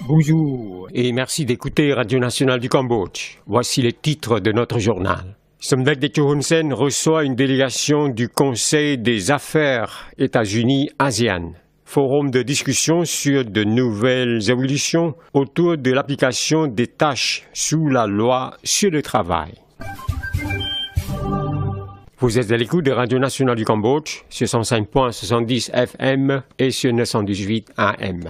Bonjour et merci d'écouter Radio Nationale du Cambodge. Voici les titres de notre journal. Somdek Techo Hun Sen reçoit une délégation du Conseil des affaires États-Unis-ASEAN. Forum de discussion sur de nouvelles évolutions autour de l'application des tâches sous la loi sur le travail. Vous êtes à l'écoute de Radio Nationale du Cambodge sur 105.70 FM et sur 918 AM.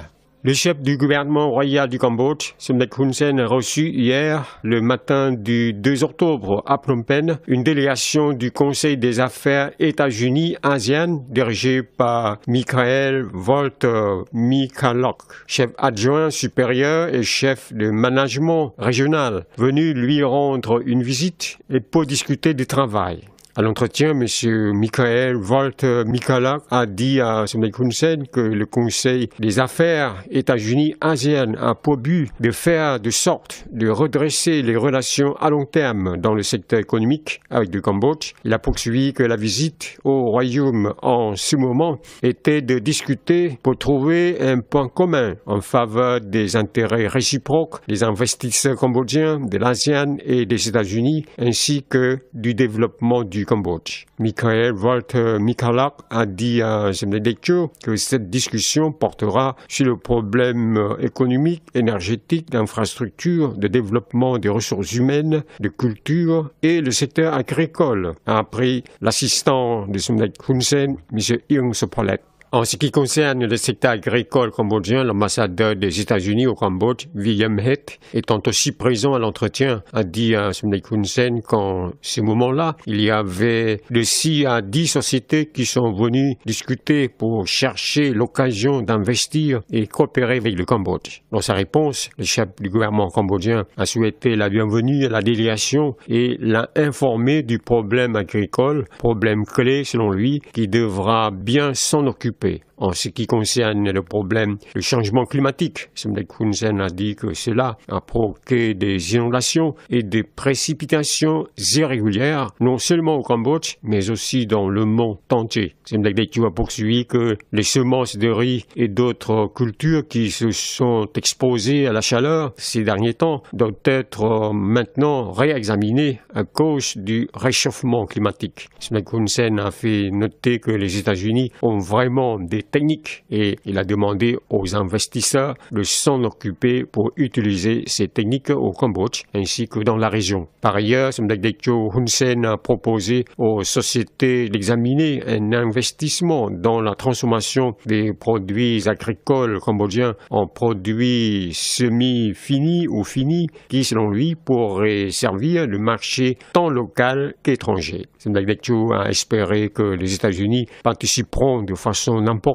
Le chef du gouvernement royal du Cambodge, Somdek Hun Sen, a reçu hier, le matin du 2 octobre, à Phnom Penh, une délégation du Conseil des affaires États-Unis-ASEAN, dirigée par Michael Walter Michalak, chef adjoint supérieur et chef de management régional, venu lui rendre une visite et pour discuter du travail. À l'entretien, M. Michael Walter Michalak a dit à Somdek Hun Sen que le Conseil des affaires États-Unis-ASEAN a pour but de faire de sorte de redresser les relations à long terme dans le secteur économique avec le Cambodge. Il a poursuivi que la visite au Royaume en ce moment était de discuter pour trouver un point commun en faveur des intérêts réciproques des investisseurs cambodgiens, de l'ASEAN et des États-Unis, ainsi que du développement du Cambodge. Michael Walter Michalak a dit à Somdek Techo que cette discussion portera sur le problème économique, énergétique, d'infrastructure, de développement des ressources humaines, de culture et le secteur agricole, a appris l'assistant de Somdek Hun Sen, M. Ieng Sopolet. En ce qui concerne le secteur agricole cambodgien, l'ambassadeur des États-Unis au Cambodge, William Head, étant aussi présent à l'entretien, a dit à Somdek Hun Sen qu'en ce moment-là, il y avait de 6 à 10 sociétés qui sont venues discuter pour chercher l'occasion d'investir et coopérer avec le Cambodge. Dans sa réponse, le chef du gouvernement cambodgien a souhaité la bienvenue à la délégation et l'a informé du problème agricole, problème clé selon lui, qui devra bien s'en occuper. En ce qui concerne le problème du changement climatique, Somdek Hun Sen a dit que cela a provoqué des inondations et des précipitations irrégulières, non seulement au Cambodge, mais aussi dans le monde entier. Somdek Techo a poursuivi que les semences de riz et d'autres cultures qui se sont exposées à la chaleur ces derniers temps doivent être maintenant réexaminées à cause du réchauffement climatique. Somdek Hun Sen a fait noter que les États-Unis ont vraiment des techniques et il a demandé aux investisseurs de s'en occuper pour utiliser ces techniques au Cambodge ainsi que dans la région. Par ailleurs, Somdek Techo Hun Sen a proposé aux sociétés d'examiner un investissement dans la transformation des produits agricoles cambodgiens en produits semi-finis ou finis qui, selon lui, pourraient servir le marché tant local qu'étranger. Somdek Techo a espéré que les États-Unis participeront de façon importante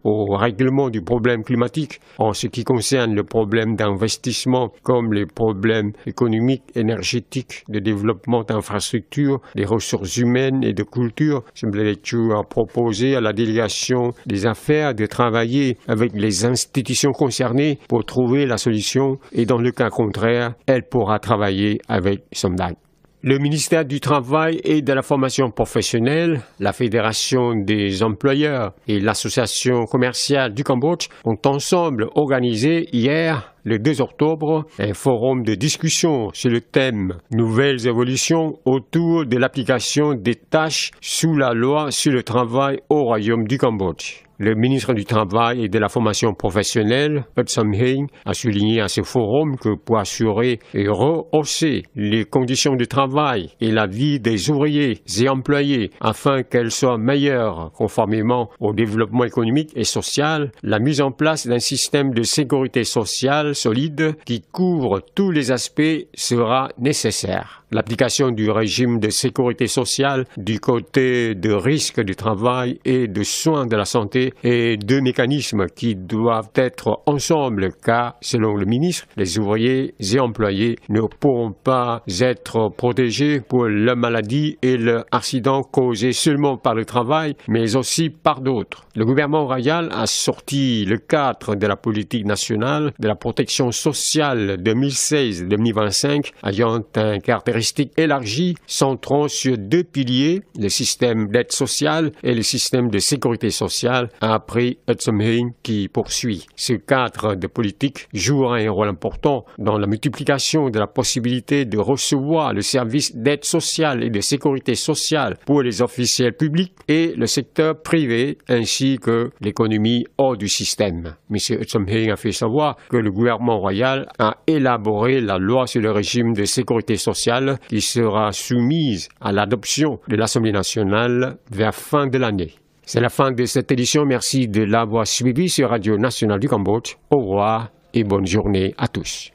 au règlement du problème climatique en ce qui concerne le problème d'investissement comme les problèmes économiques, énergétiques, de développement d'infrastructures, des ressources humaines et de culture. Somdek Techo a proposé à la délégation des affaires de travailler avec les institutions concernées pour trouver la solution et dans le cas contraire, elle pourra travailler avec Somdek. Le ministère du Travail et de la Formation professionnelle, la Fédération des employeurs et l'Association commerciale du Cambodge ont ensemble organisé hier, le 2 octobre, un forum de discussion sur le thème « Nouvelles évolutions autour de l'application des tâches sous la loi sur le travail au Royaume du Cambodge ». Le ministre du Travail et de la Formation professionnelle, Ut Samheng, a souligné à ce forum que pour assurer et rehausser les conditions de travail et la vie des ouvriers et employés afin qu'elles soient meilleures conformément au développement économique et social, la mise en place d'un système de sécurité sociale solide qui couvre tous les aspects sera nécessaire. L'application du régime de sécurité sociale du côté de risque du travail et de soins de la santé et deux mécanismes qui doivent être ensemble car, selon le ministre, les ouvriers et employés ne pourront pas être protégés pour la maladie et le accident causés seulement par le travail, mais aussi par d'autres. Le gouvernement royal a sorti le cadre de la politique nationale de la protection sociale 2016-2025 ayant un caractère caractéristiques élargies centrant sur deux piliers, le système d'aide sociale et le système de sécurité sociale, après Etzomheing qui poursuit. Ce cadre de politique jouera un rôle important dans la multiplication de la possibilité de recevoir le service d'aide sociale et de sécurité sociale pour les officiels publics et le secteur privé, ainsi que l'économie hors du système. M. Etzomheing a fait savoir que le gouvernement royal a élaboré la loi sur le régime de sécurité sociale qui sera soumise à l'adoption de l'Assemblée nationale vers fin de l'année. C'est la fin de cette édition. Merci de l'avoir suivi sur Radio Nationale du Cambodge. Au revoir et bonne journée à tous.